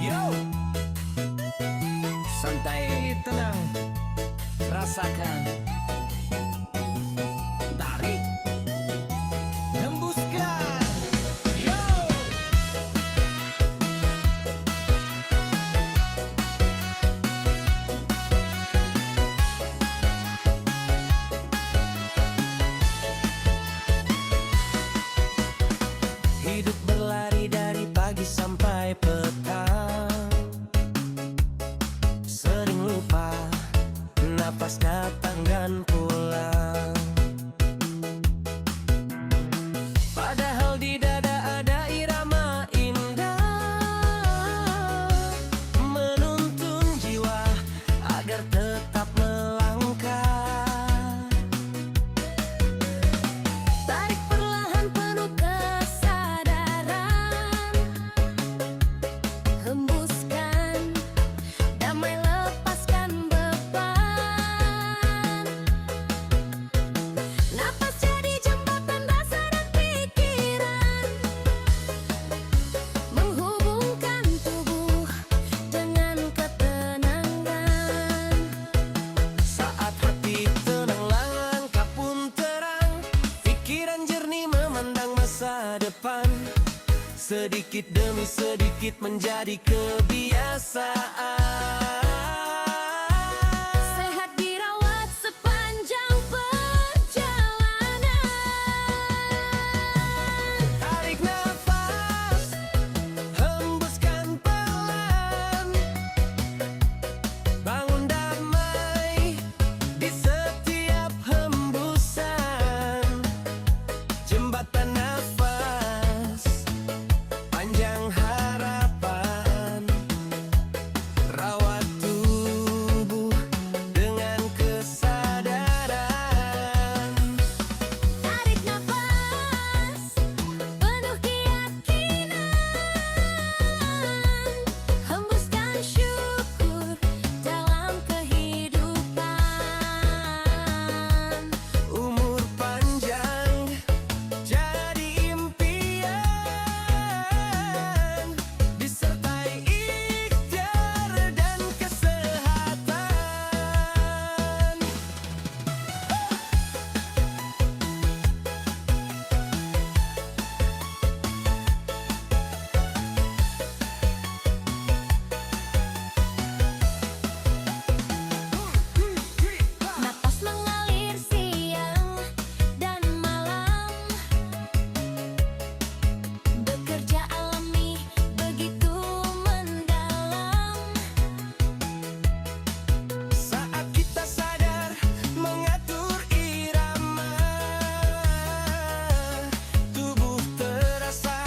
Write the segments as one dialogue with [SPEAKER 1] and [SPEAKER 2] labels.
[SPEAKER 1] Yo, santai tenang, rasakan. Tarik, hembuskan. Yo, hidup berlari dari pagi sampai petang. Sering lupa napas datang dan pulang. Padahal di dada ada irama indah, menuntun jiwa agar tetap melangkah. Tarik perlahan penuh kesadaran, hembuskan damai, lepaskan beban. Napas jadi jembatan rasa dan pikiran, menghubungkan tubuh dengan ketenangan. Saat hati tenang, langkah pun terang, pikiran jernih memandang masa depan. Sedikit demi sedikit menjadi kebiasaan. Sehat dirawat sepanjang perjalanan. Tarik nafas, hembuskan pelan, bangun damai di setiap hembusan. Jembatan nafas, panjang harapan. Rawat tubuh dengan kesadaran. Tarik nafas, penuh keyakinan, hembuskan syukur dalam kehidupan. Umur panjang jadi impian, disertai ikhtiar dan kesehatan. Napas mengalir siang dan malam, bekerja alami begitu mendalam. Saat kita sadar mengatur irama, tubuh terasa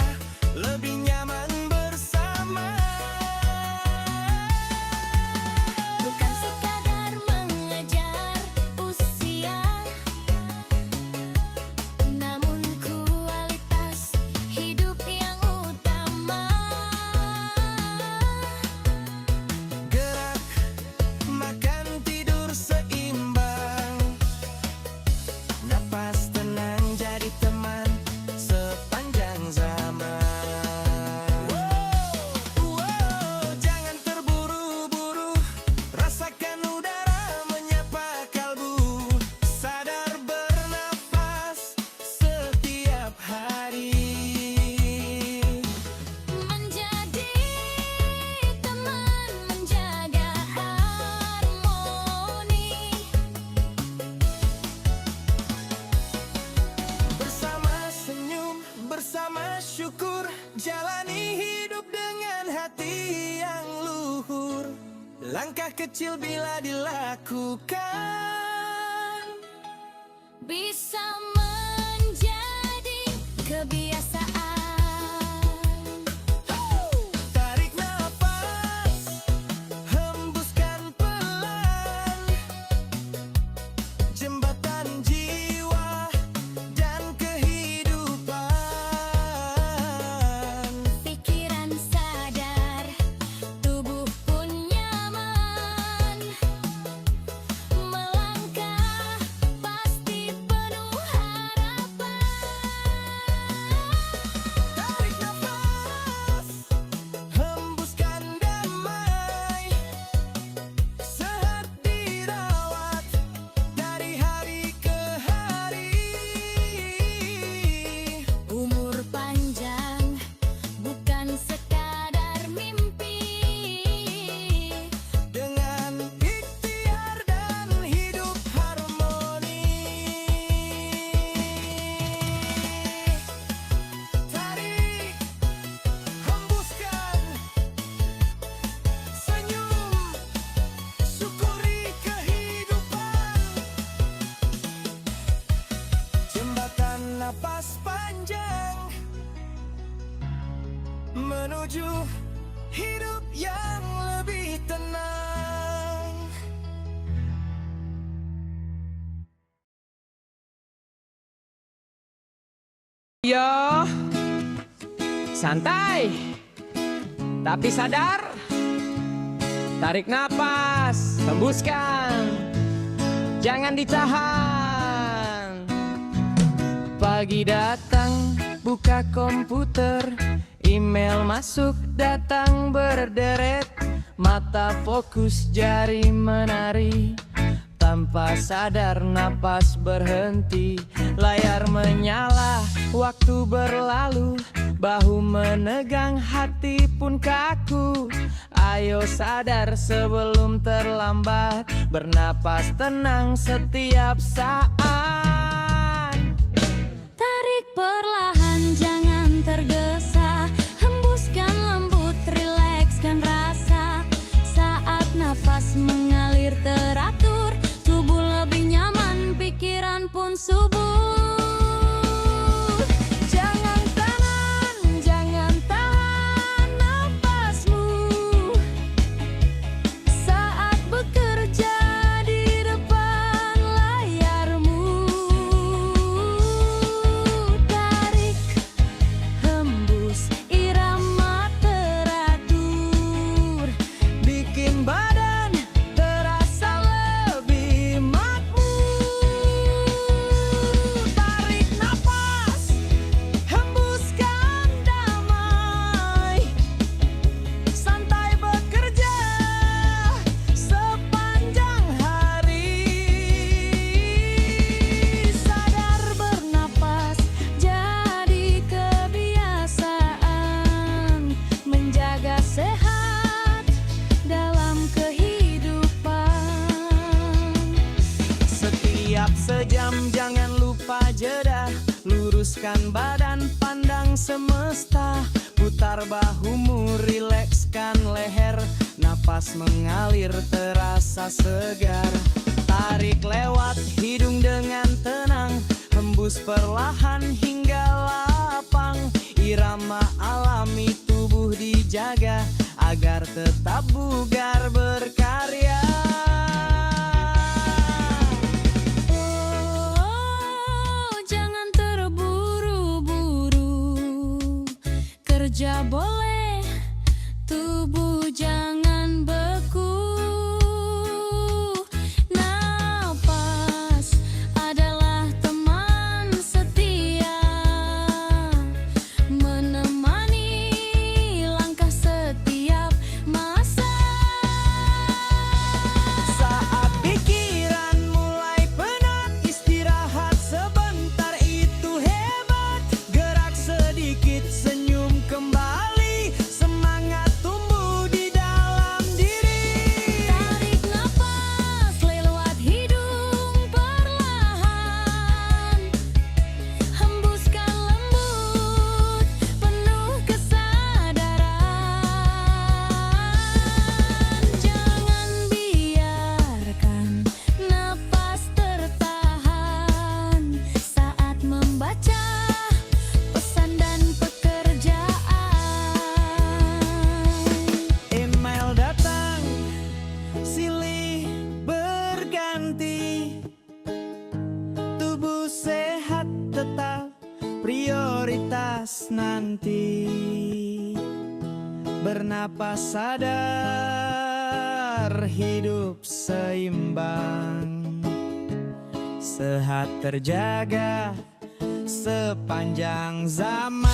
[SPEAKER 1] lebih nyaman bersama. Bukan sekadar mengejar usia, namun kualitas hidup yang utama. Gerak, makan, tidur seimbang, napas tenang jadi teman sepanjang zaman. Jangan terburu-buru, rasakan udara menyapa kalbu. Sadar bernafas setiap hari, menjadi teman menjaga harmoni. Bersama senyum, bersama syukur, jalani hidup dengan hati yang luhur. Langkah kecil bila dilakukan bisa menjadi kebiasaan. Tarik nafas, hembuskan pelan, jembatan jiwa dan kehidupan. Pikiran sadar, tubuh pun nyaman, melangkah pasti penuh harapan.
[SPEAKER 2] menuju hidup yang lebih tenang.
[SPEAKER 3] Yo, santai, tapi sadar. Tarik napas, hembuskan, jangan ditahan. Pagi datang, buka komputer, email masuk datang berderet. Mata fokus, jari menari, tanpa sadar napas berhenti. Layar menyala, waktu berlalu, bahu menegang, hati pun kaku. Ayo sadar sebelum terlambat, bernapas tenang setiap saat.
[SPEAKER 1] Tarik perlahan, jangan tergesa. Hembuskan lembut, rilekskan rasa. Saat nafas mengalir teratur, tubuh lebih nyaman, pikiran pun subur. Jangan tahan nafasmu saat bekerja di depan layarmu. Tarik, hembus, irama teratur,
[SPEAKER 2] Bikin badan terasa lebih makmur. Tarik nafas, hembuskan damai. Santai bekerja sepanjang hari.
[SPEAKER 1] sadar bernapas jadi kebiasaan, menjaga sehat dalam kehidupan.
[SPEAKER 2] Setiap sejam jangan lupa jeda, luruskan badan, pandang semesta. Putar bahumu, rilekskan leher, napas mengalir terasa segar. Tarik lewat hidung dengan tenang, hembus perlahan hingga lapang. Irama alami tubuh dijaga agar tetap bugar berkarya.
[SPEAKER 1] Oh, jangan terburu-buru. Kerja boleh, tubuh jangan beku. Napas adalah teman setia, menemani langkah setiap masa.
[SPEAKER 2] Saat pikiran mulai penat, istirahat sebentar itu hebat. Gerak sedikit, senyum kembali, semangat tumbuh di dalam diri.
[SPEAKER 1] Tarik nafas lewat hidung perlahan, hembuskan lembut, penuh kesadaran. Jangan biarkan nafas tertahan saat membaca pesan dan pekerjaan.
[SPEAKER 2] Email datang, silih berganti. Tubuh sehat tetap prioritas nanti. Bernapas sadar, hidup seimbang. Sehat terjaga sepanjang zaman.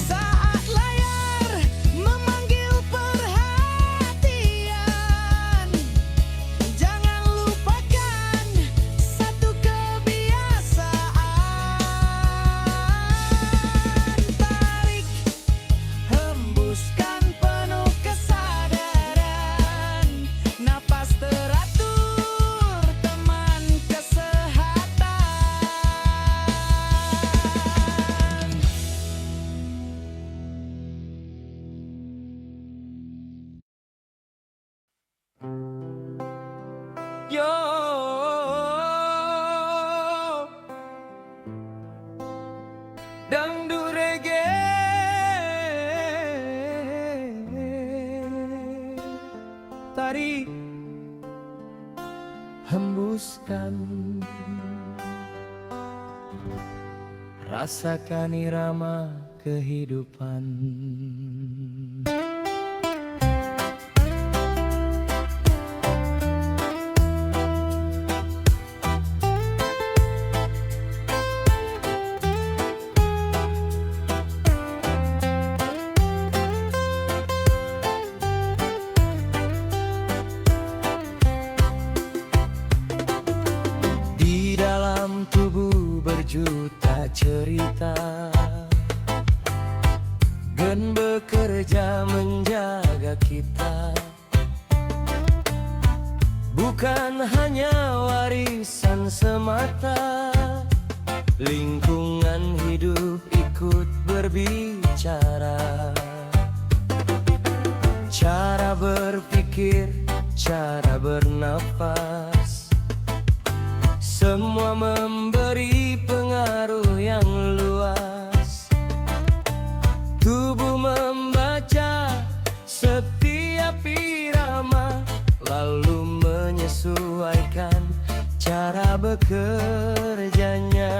[SPEAKER 2] Saat layar memanggil perhatian, jangan lupakan satu kebiasaan. Tarik, hembuskan penuh kesadaran. Napas teratur, teman kesehatan. dangdut reggae. Tarik, hembuskan, rasakan irama kehidupan. Di dalam tubuh berjuta cerita, gen bekerja menjaga kita. Bukan hanya warisan semata, lingkungan hidup ikut berbicara. Cara berpikir, cara bernafas, semua memberi pengaruh yang luas. Tubuh membaca setiap irama, lalu menyesuaikan cara bekerjanya.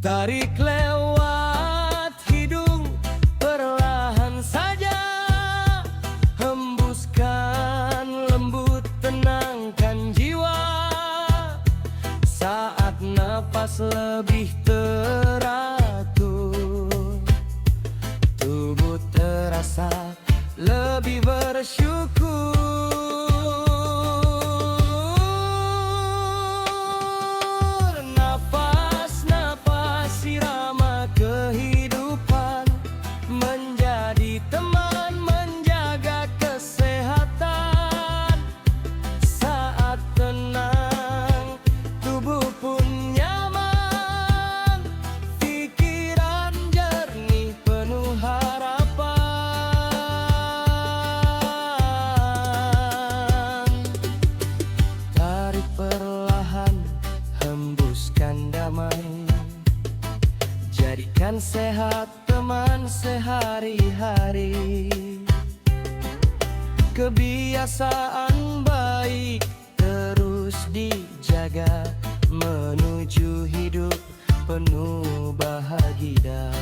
[SPEAKER 2] Tarik lewat hidung perlahan saja, hembuskan lembut, tenangkan jiwa. Saat napas lebih teratur, tubuh terasa lebih bersyukur. Napas, napas, irama kehidupan, menjadi teman, menjaga kesehatan. Saat tenang, tubuh pun nyaman, pikiran jernih, penuh harapan. Tarik perlahan, hembuskan damai, jadikan sehat teman sehari-hari. Kebiasaan baik terus dijaga, menuju hidup penuh bahagia.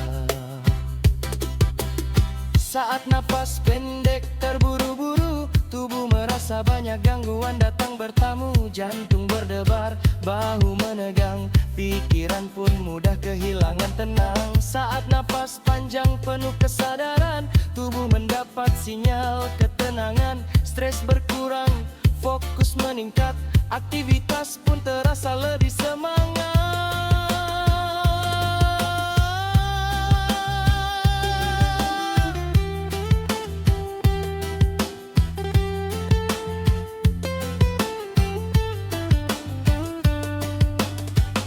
[SPEAKER 2] Saat napas pendek terburu-buru, tubuh merasa banyak gangguan datang bertamu. Jantung berdebar, bahu menegang, pikiran pun mudah kehilangan tenang. Saat napas panjang penuh kesadaran, tubuh mendapat sinyal ketenangan. Stres berkurang, fokus meningkat, aktivitas pun terasa lebih semangat.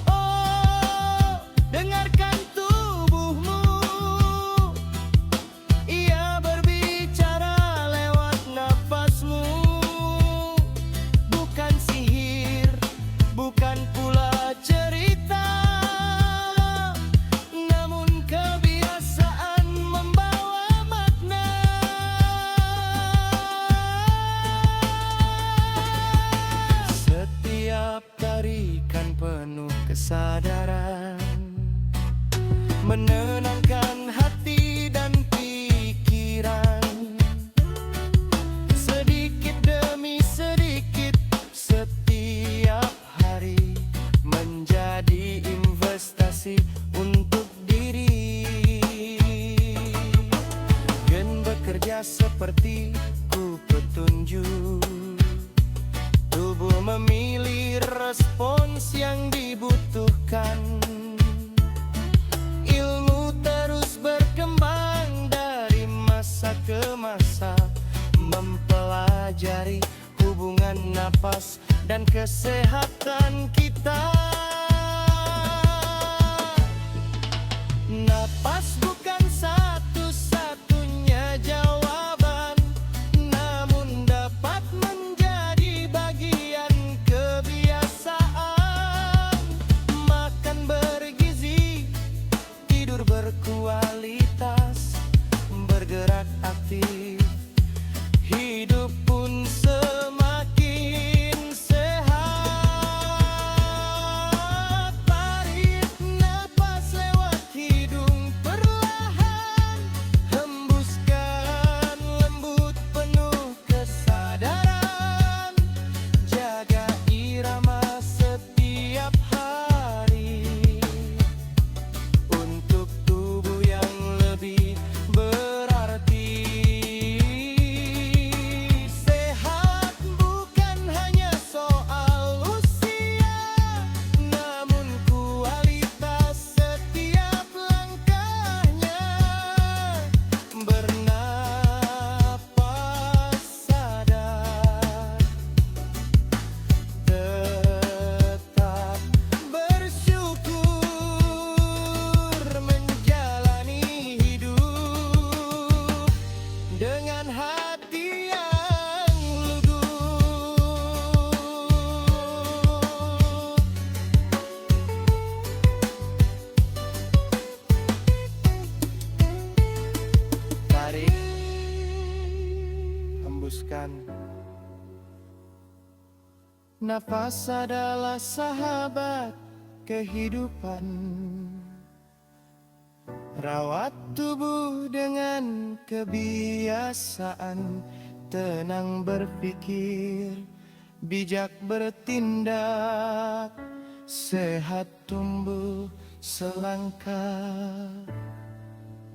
[SPEAKER 2] Oh, dengarkan tubuhmu, ia berbicara lewat napasmu. Bukan sihir, bukan pula cerita, namun kebiasaan membawa makna. Setiap tarikan penuh kesadaran, menenangkan hati dan pikiran. Sedikit demi sedikit, setiap hari menjadi investasi untuk diri. Gen bekerja seperti ku petunjuk, tubuh memilih respons yang dibutuhkan. Ilmu terus berkembang dari masa ke masa, mempelajari hubungan napas dan kesehatan kita. Napas bukan satu-satunya jawaban, namun dapat menjadi bagian kebiasaan. Makan bergizi ringan. Nafas adalah sahabat kehidupan. Rawat tubuh dengan kebiasaan, tenang berpikir, bijak bertindak, sehat tumbuh selangkah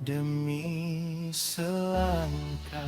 [SPEAKER 2] demi selangkah.